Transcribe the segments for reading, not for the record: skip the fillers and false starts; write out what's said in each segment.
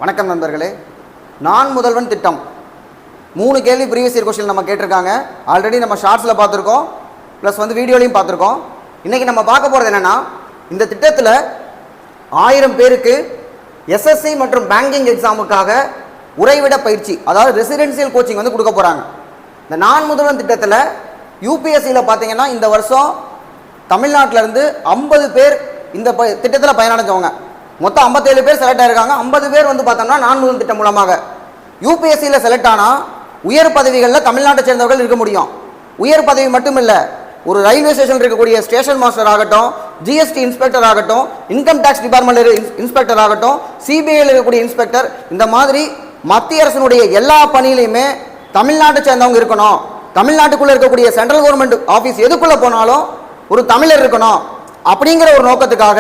வணக்கம் நண்பர்களே. நான் முதல்வன் திட்டம் 3 கேள்வி ப்ரீவியஸ் இயர் क्वेश्चन நம்ம கேட்டிருக்காங்க. ஆல்ரெடி நம்ம ஷார்ட்ஸில் பார்த்துருக்கோம், ப்ளஸ் வீடியோலையும் பார்த்துருக்கோம். இன்றைக்கி நம்ம பார்க்க போகிறது என்னென்னா, இந்த திட்டத்தில் 1000 பேருக்கு எஸ்எஸ்சி மற்றும் பேங்கிங் எக்ஸாமுக்காக உறைவிட பயிற்சி, அதாவது ரெசிடென்சியல் கோச்சிங் கொடுக்க போகிறாங்க. இந்த நான் முதல்வன் திட்டத்தில் யூபிஎஸ்சியில் பார்த்தீங்கன்னா இந்த வருஷம் தமிழ்நாட்டிலேருந்து 50 பேர் இந்த திட்டத்தில் பயனடைஞ்சவங்க. மொத்தம் 57 பேர் செலக்ட் ஆகிருக்காங்க. 50 பேர் பார்த்தோம்னா நான் முதல்வன் திட்டம் மூலமாக யூபிஎஸ்சியில் செலக்ட் ஆனால் உயர் பதவிகளில் தமிழ்நாட்டை சேர்ந்தவர்கள் இருக்க முடியும். உயர் பதவி மட்டும் இல்லை, ஒரு ரயில்வே ஸ்டேஷன் இருக்கக்கூடிய ஸ்டேஷன் மாஸ்டர் ஆகட்டும், ஜிஎஸ்டி இன்ஸ்பெக்டர் ஆகட்டும், இன்கம் டேக்ஸ் டிபார்ட்மெண்ட் இன்ஸ்பெக்டர் ஆகட்டும், சிபிஐயில் இருக்கக்கூடிய இன்ஸ்பெக்டர், இந்த மாதிரி மத்திய அரசினுடைய எல்லா பணியிலையுமே தமிழ்நாட்டை சேர்ந்தவங்க இருக்கணும். தமிழ்நாட்டுக்குள்ளே இருக்கக்கூடிய சென்ட்ரல் கவர்மெண்ட் ஆஃபீஸ் எதுக்குள்ளே போனாலும் ஒரு தமிழர் இருக்கணும். அப்படிங்கிற ஒரு நோக்கத்துக்காக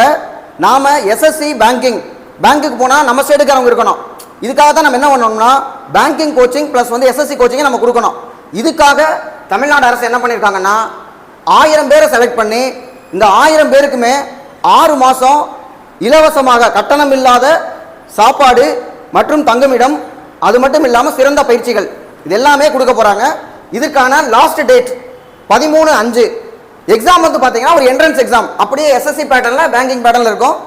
நாம் எஸ்எஸ்சி பேங்க்குக்கு போனால் நம்ம ஸ்டேட்டுக்காரங்க இருக்கணும். இதுக்காக தான் நம்ம என்ன பண்ணோம்னா பேங்கிங் கோச்சிங் ப்ளஸ் எஸ்எஸ்சி கோச்சிங்கை நம்ம கொடுக்கணும். இதுக்காக தமிழ்நாடு அரசு என்ன பண்ணியிருக்காங்கன்னா 1000 பேரை செலக்ட் பண்ணி இந்த 1000 பேருக்குமே 6 மாதம் இலவசமாக கட்டணம் இல்லாத சாப்பாடு மற்றும் தங்குமிடம், அது மட்டும் இல்லாமல் சிறந்த பயிற்சிகள், இது எல்லாமே கொடுக்க போகிறாங்க. இதுக்கான லாஸ்ட் டேட் 13/5. எக்ஸாம் பார்த்தீங்கன்னா ஒரு என்ட்ரன்ஸ் எக்ஸாம், அப்படியே எஸ்எஸ்சி பேட்டர்னில் பேங்கிங் பேட்டர்னில் இருக்கும்.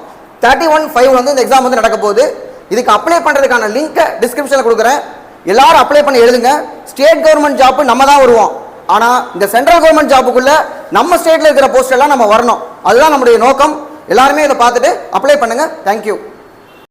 31/5 இந்த எக்ஸாம் நடக்க போகுது. இதுக்கு அப்ளை பண்ணுறதுக்கான லிங்க்கை டிஸ்கிரிப்ஷனில் கொடுக்குறேன். எல்லாரும் அப்ளை பண்ணி எழுதுங்க. ஸ்டேட் கவர்மெண்ட் ஜாப்பு நம்ம தான் வருவோம், ஆனால் இந்த சென்ட்ரல் கவர்மெண்ட் ஜாப்புக்குள்ளே நம்ம ஸ்டேட்டில் இருக்கிற போஸ்ட் எல்லாம் நம்ம வரணும். அதுதான் நம்முடைய நோக்கம். எல்லாருமே இதை பார்த்துட்டு அப்ளை பண்ணுங்கள். தேங்க்யூ.